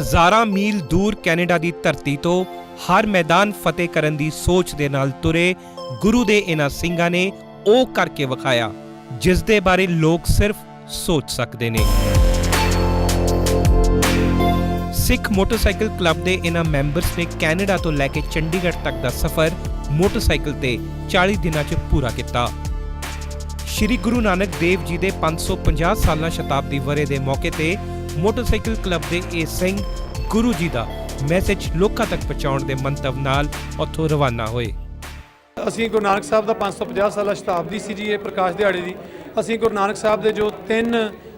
ਹਜ਼ਾਰਾਂ ਮੀਲ ਦੂਰ ਕੈਨੇਡਾ ਦੀ ਧਰਤੀ ਤੋਂ ਹਰ ਮੈਦਾਨ ਫਤਿਹ ਕਰਨ ਦੀ ਸੋਚ ਦੇ ਨਾਲ ਤੁਰੇ ਗੁਰੂ ਦੇ ਇਹਨਾਂ ਸਿੰਘਾਂ ਨੇ ਉਹ ਕਰਕੇ ਵਿਖਾਇਆ ਜਿਸ ਦੇ ਬਾਰੇ ਲੋਕ ਸਿਰਫ ਸੋਚ ਸਕਦੇ ਨੇ। ਸਿੱਖ ਮੋਟਰਸਾਈਕਲ ਕਲੱਬ ਦੇ ਇਹਨਾਂ ਮੈਂਬਰਸ ਨੇ ਕੈਨੇਡਾ ਤੋਂ ਲੈ ਕੇ ਚੰਡੀਗੜ੍ਹ ਤੱਕ ਦਾ ਸਫ਼ਰ ਮੋਟਰਸਾਈਕਲ ਤੇ 40 ਦਿਨਾਂ 'ਚ ਪੂਰਾ ਕੀਤਾ। ਸ਼੍ਰੀ ਗੁਰੂ ਨਾਨਕ ਦੇਵ ਜੀ ਦੇ 550 ਸਾਲਾ ਸ਼ਤਾਬਦੀ ਵਰ੍ਹੇ ਦੇ ਮੌਕੇ ਤੇ ਮੋਟਰਸਾਈਕਲ ਕਲੱਬ ਦੇ ਇਹ ਸਿੰਘ ਗੁਰੂ ਜੀ ਦਾ ਮੈਸੇਜ ਲੋਕਾਂ ਤੱਕ ਪਹੁੰਚਾਉਣ ਦੇ ਮੰਤਵ ਨਾਲ ਉੱਥੋਂ ਰਵਾਨਾ ਹੋਏ। ਅਸੀਂ ਗੁਰੂ ਨਾਨਕ ਸਾਹਿਬ ਦਾ 550 ਸਾਲਾ ਸ਼ਤਾਬਦੀ ਸੀ ਜੀ, ਇਹ ਪ੍ਰਕਾਸ਼ ਦਿਹਾੜੇ ਦੀ। ਅਸੀਂ ਗੁਰੂ ਨਾਨਕ ਸਾਹਿਬ ਦੇ ਜੋ 3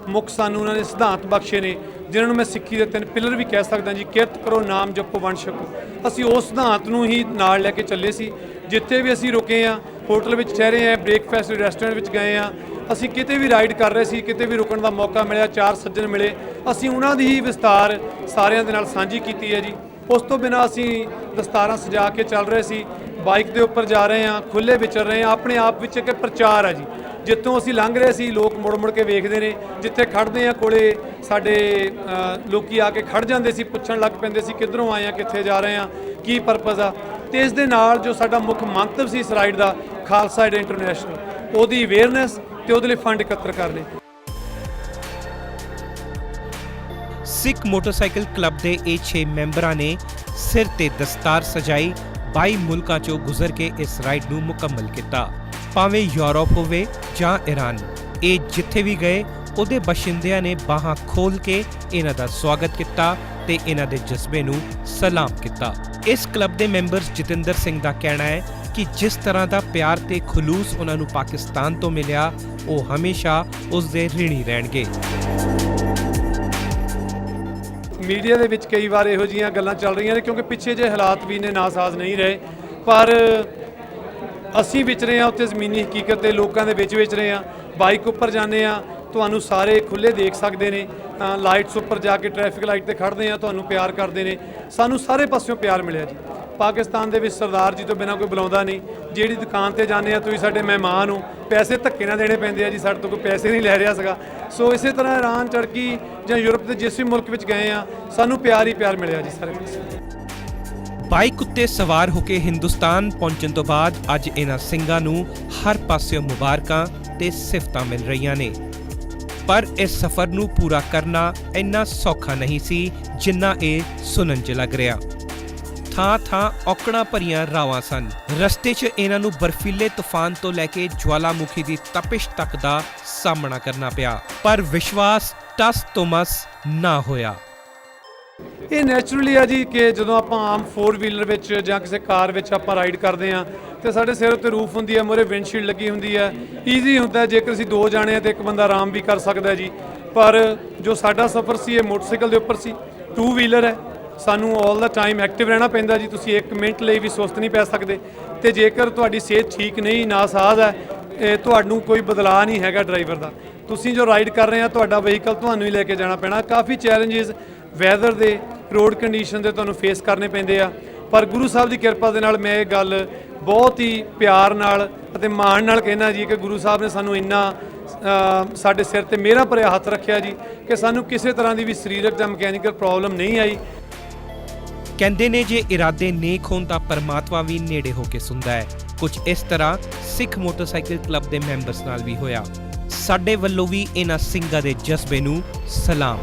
ਮੁੱਖ ਸਾਨੂੰ ਉਹਨਾਂ ਨੇ ਸਿਧਾਂਤ ਬਖਸ਼ੇ ਨੇ, ਜਿਨ੍ਹਾਂ ਨੂੰ ਮੈਂ ਸਿੱਖੀ ਦੇ 3 ਪਿਲਰ ਵੀ ਕਹਿ ਸਕਦਾ ਜੀ, ਕਿਰਤ ਕਰੋ, ਨਾਮ ਜਪੋ, ਵੰਡ ਛਕੋ। ਅਸੀਂ ਉਸ ਸਿਧਾਂਤ ਨੂੰ ਹੀ ਨਾਲ ਲੈ ਕੇ ਚੱਲੇ ਸੀ। ਜਿੱਥੇ ਵੀ ਅਸੀਂ ਰੁਕੇ ਆ, ਹੋਟਲ ਵਿੱਚ ਠਹਿਰੇ ਆ, ਬ੍ਰੇਕਫਾਸਟ ਰੈਸਟੋਰੈਂਟ ਵਿੱਚ ਗਏ ਆ, ਅਸੀਂ ਕਿਤੇ ਵੀ ਰਾਈਡ ਕਰ ਰਹੇ ਸੀ, ਕਿਤੇ ਵੀ ਰੁਕਣ ਦਾ ਮੌਕਾ ਮਿਲਿਆ, 4 ਸੱਜਣ ਮਿਲੇ, ਅਸੀਂ ਉਹਨਾਂ ਦੀ ਹੀ ਵਿਸਤਾਰ ਸਾਰਿਆਂ ਦੇ ਨਾਲ ਸਾਂਝੀ ਕੀਤੀ ਹੈ ਜੀ। ਉਸ ਤੋਂ ਬਿਨਾਂ ਅਸੀਂ ਦਸਤਾਰਾਂ ਸਜਾ ਕੇ ਚੱਲ ਰਹੇ ਸੀ, ਬਾਈਕ ਦੇ ਉੱਪਰ ਜਾ ਰਹੇ ਹਾਂ, ਖੁੱਲ੍ਹੇ ਵਿਚਰ ਰਹੇ ਹਾਂ। ਆਪਣੇ ਆਪ ਵਿੱਚ ਇੱਕ ਪ੍ਰਚਾਰ ਹੈ ਜੀ। ਜਿੱਥੋਂ ਅਸੀਂ ਲੰਘ ਰਹੇ ਸੀ ਲੋਕ ਮੁੜ ਕੇ ਵੇਖਦੇ ਨੇ, ਜਿੱਥੇ ਖੜਦੇ ਆ ਕੋਲੇ ਸਾਡੇ ਲੋਕੀ ਆ ਕੇ ਖੜ ਜਾਂਦੇ ਸੀ, ਪੁੱਛਣ ਲੱਗ ਪੈਂਦੇ ਸੀ ਕਿੱਧਰੋਂ ਆਏ ਆ, ਕਿੱਥੇ ਜਾ ਰਹੇ ਆ, ਕੀ ਪਰਪਸ ਆ। ਤੇ ਇਸ ਦੇ ਨਾਲ ਜੋ ਸਾਡਾ ਮੁੱਖ ਮੰਤਵ ਸੀ ਇਸ ਰਾਈਡ ਦਾ, ਖਾਲਸਾ ਏਡ ਇੰਟਰਨੈਸ਼ਨਲ, ਉਹਦੀ ਅਵੇਅਰਨੈਸ ਤੇ ਉਹਦੇ ਲਈ ਫੰਡ ਇਕੱਤਰ ਕਰਨੇ। ਸਿੱਖ ਮੋਟਰਸਾਈਕਲ ਕਲੱਬ ਦੇ ਇਹ 6 ਮੈਂਬਰਾਂ ਨੇ ਸਿਰ ਤੇ ਦਸਤਾਰ ਸਜਾਈ 22 ਮੁਲਕਾਂ 'ਚੋਂ ਗੁਜ਼ਰ ਕੇ ਇਸ ਰਾਈਡ ਨੂੰ ਮੁਕੰਮਲ ਕੀਤਾ। ਭਾਵੇਂ ਯੂਰਪ ਹੋਵੇ ਜਾਂ ਈਰਾਨ, ਇਹ ਜਿੱਥੇ ਵੀ ਗਏ ਉਹਦੇ ਬਸ਼ਿੰਦਿਆਂ ਨੇ ਬਾਹਾਂ ਖੋਲ੍ਹ ਕੇ ਇਹਨਾਂ ਦਾ ਸਵਾਗਤ ਕੀਤਾ ਤੇ ਇਹਨਾਂ ਦੇ ਜਜ਼ਬੇ ਨੂੰ ਸਲਾਮ ਕੀਤਾ। ਇਸ ਕਲੱਬ ਦੇ ਮੈਂਬਰਸ ਜਤਿੰਦਰ ਸਿੰਘ ਦਾ ਕਹਿਣਾ ਹੈ ਕਿ ਜਿਸ ਤਰ੍ਹਾਂ ਦਾ ਪਿਆਰ ਤੇ ਖਲੂਸ ਉਹਨਾਂ ਨੂੰ ਪਾਕਿਸਤਾਨ ਤੋਂ ਮਿਲਿਆ, ਉਹ ਹਮੇਸ਼ਾ ਉਸ ਦੇ ਰਿਣੀ ਰਹਿਣਗੇ। ਮੀਡੀਆ ਦੇ ਵਿੱਚ ਕਈ ਵਾਰ ਇਹੋ ਜਿਹੀਆਂ ਗੱਲਾਂ ਚੱਲ ਰਹੀਆਂ ਨੇ, ਕਿਉਂਕਿ ਪਿੱਛੇ ਜੇ ਹਾਲਾਤ ਵੀ ਨੇ ਨਾਸਾਜ਼ ਨਹੀਂ ਰਹੇ, ਪਰ ਅਸੀਂ ਵਿਚਰੇ ਹਾਂ ਉੱਥੇ ਜ਼ਮੀਨੀ ਹਕੀਕਤ ਤੇ ਲੋਕਾਂ ਦੇ ਵਿੱਚ ਵਿਚਰੇ ਹਾਂ। ਬਾਈਕ ਉੱਪਰ ਜਾਂਦੇ ਹਾਂ, ਤੁਹਾਨੂੰ ਸਾਰੇ ਖੁੱਲ੍ਹੇ ਦੇਖ ਸਕਦੇ ਨੇ, ਲਾਈਟਸ ਉੱਪਰ ਜਾ ਕੇ ਟ੍ਰੈਫਿਕ ਲਾਈਟ ਤੇ ਖੜ੍ਹਦੇ ਹਾਂ, ਤੁਹਾਨੂੰ ਪਿਆਰ ਕਰਦੇ ਨੇ। ਸਾਨੂੰ ਸਾਰੇ ਪਾਸਿਓਂ ਪਿਆਰ ਮਿਲਿਆ ਜੀ। ਪਾਕਿਸਤਾਨ ਦੇ ਵਿੱਚ ਸਰਦਾਰ ਜੀ ਤੋਂ ਬਿਨਾਂ ਕੋਈ ਬੁਲਾਉਂਦਾ ਨਹੀਂ। ਜਿਹੜੀ ਦੁਕਾਨ ਤੇ ਜਾਂਦੇ ਆ, ਤੁਸੀਂ ਸਾਡੇ ਮਹਿਮਾਨ ਹੋ, ਪੈਸੇ ਧੱਕੇ ਨਾਲ ਦੇਣੇ ਪੈਂਦੇ ਆ ਜੀ, ਸਾਡੇ ਤੋਂ ਕੋਈ ਪੈਸੇ ਨਹੀਂ ਲੈ ਰਿਹਾ ਸੀਗਾ। ਸੋ ਇਸੇ ਤਰ੍ਹਾਂ ਈਰਾਨ, ਟਰਕੀ ਜਾਂ ਯੂਰਪ ਦੇ ਜਿਸ ਵੀ ਮੁਲਕ ਵਿੱਚ ਗਏ ਆ, ਸਾਨੂੰ ਪਿਆਰ ਹੀ ਪਿਆਰ ਮਿਲਿਆ ਜੀ ਸਾਰੇ ਪਾਸੇ। ਬਾਈਕ ਉੱਤੇ ਸਵਾਰ ਹੋ ਕੇ ਹਿੰਦੁਸਤਾਨ ਪਹੁੰਚਣ ਤੋਂ ਬਾਅਦ ਅੱਜ ਇਹਨਾਂ ਸਿੰਘਾਂ ਨੂੰ ਹਰ ਪਾਸਿਓਂ ਮੁਬਾਰਕਾਂ ਤੇ ਸਿਫਤਾਂ ਮਿਲ ਰਹੀਆਂ ਨੇ। ਪਰ ਇਸ ਸਫ਼ਰ ਨੂੰ ਪੂਰਾ ਕਰਨਾ ਇੰਨਾ ਸੌਖਾ ਨਹੀਂ ਸੀ ਜਿੰਨਾ ਇਹ ਸੁਣਨ 'ਚ ਲੱਗ ਰਿਹਾ। ਥਾਂ-ਥਾਂ ਔਕੜਾਂ ਭਰੀਆਂ ਰਾਵਾਂ ਸਨ। ਰਸਤੇ 'ਚ ਇਹਨਾਂ ਨੂੰ ਬਰਫੀਲੇ ਤੂਫਾਨ ਤੋਂ ਲੈ ਕੇ ਜਵਾਲਾਮੁਖੀ ਦੀ ਤਪਿਸ਼ ਤੱਕ ਦਾ ਸਾਹਮਣਾ ਕਰਨਾ ਪਿਆ, ਪਰ ਵਿਸ਼ਵਾਸ ਟਸ ਤੋਂ ਮਸ ਨਾ ਹੋਇਆ। ਇਹ ਨੈਚੁਰਲੀ ਆ ਜੀ ਕਿ ਜਦੋਂ ਆਪਾਂ ਆਮ 4 ਵੀਲਰ ਵਿੱਚ ਜਾਂ ਕਿਸੇ ਕਾਰ ਵਿੱਚ ਆਪਾਂ ਰਾਈਡ ਕਰਦੇ ਆ ਤੇ ਸਾਡੇ ਸਿਰ ਉੱਤੇ ਰੂਫ ਹੁੰਦੀ ਹੈ, ਮੂਹਰੇ ਵਿੰਡਸ਼ੀਲਡ ਲੱਗੀ ਹੁੰਦੀ ਹੈ, ਈਜ਼ੀ ਹੁੰਦਾ ਜੇਕਰ ਅਸੀਂ 2 ਜਾਣੇ ਆ ਤੇ ਇੱਕ ਬੰਦਾ ਆਰਾਮ ਵੀ ਕਰ ਸਕਦਾ ਜੀ। ਪਰ ਜੋ ਸਾਡਾ ਸਫ਼ਰ ਸੀ ਇਹ ਮੋਟਰਸਾਈਕਲ ਦੇ ਉੱਪਰ ਸੀ, 2 ਵੀਲਰ ਹੈ, ਸਾਨੂੰ ਆਲ ਦਾ ਟਾਈਮ ਐਕਟਿਵ ਰਹਿਣਾ ਪੈਂਦਾ ਜੀ। ਤੁਸੀਂ 1 ਮਿੰਟ ਲਈ ਵੀ ਸੁਸਤ ਨਹੀਂ ਪੈ ਸਕਦੇ। ਤੇ ਜੇਕਰ ਤੁਹਾਡੀ ਸਿਹਤ ਠੀਕ ਨਹੀਂ, ਨਾਸਾਜ਼ ਹੈ, ਤੁਹਾਨੂੰ ਕੋਈ ਬਦਲਾਅ ਨਹੀਂ ਹੈਗਾ ਡਰਾਈਵਰ ਦਾ। ਤੁਸੀਂ ਜੋ ਰਾਈਡ ਕਰ ਰਹੇ ਆ, ਤੁਹਾਡਾ ਵਹੀਕਲ ਤੁਹਾਨੂੰ ਹੀ ਲੈ ਕੇ ਜਾਣਾ ਪੈਣਾ। ਕਾਫੀ ਚੈਲੰਜਸ ਵੈਦਰ ਦੇ, ਰੋਡ ਕੰਡੀਸ਼ਨ ਦੇ ਤੁਹਾਨੂੰ ਫੇਸ ਕਰਨੇ ਪੈਂਦੇ ਆ, ਪਰ ਗੁਰੂ ਸਾਹਿਬ ਦੀ ਕਿਰਪਾ ਦੇ ਨਾਲ ਮੈਂ ਇਹ ਗੱਲ ਬਹੁਤ ਹੀ ਪਿਆਰ ਨਾਲ ਅਤੇ ਮਾਣ ਨਾਲ ਕਹਿਣਾ ਜੀ ਕਿ ਗੁਰੂ ਸਾਹਿਬ ਨੇ ਸਾਨੂੰ ਇੰਨਾ ਸਾਡੇ ਸਿਰ ਤੇ ਮਿਹਰਾਂ ਭਰਿਆ ਹੱਥ ਰੱਖਿਆ ਜੀ ਕਿ ਸਾਨੂੰ ਕਿਸੇ ਤਰ੍ਹਾਂ ਦੀ ਵੀ ਸਰੀਰਕ ਜਾਂ ਮਕੈਨੀਕਲ ਪ੍ਰੋਬਲਮ ਨਹੀਂ ਆਈ। ਕਹਿੰਦੇ ਨੇ ਜੇ ਇਰਾਦੇ ਨੇਕ ਹੋਣ ਤਾਂ ਪਰਮਾਤਮਾ ਵੀ ਨੇੜੇ ਹੋ ਕੇ ਸੁਣਦਾ ਹੈ। ਕੁਝ ਇਸ ਤਰ੍ਹਾਂ ਸਿੱਖ ਮੋਟਰਸਾਈਕਲ ਕਲੱਬ ਦੇ ਮੈਂਬਰਸ ਨਾਲ ਵੀ ਹੋਇਆ। ਸਾਡੇ ਵੱਲੋਂ ਵੀ ਇਹਨਾਂ ਸਿੰਘਾਂ ਦੇ ਜਜ਼ਬੇ ਨੂੰ ਸਲਾਮ।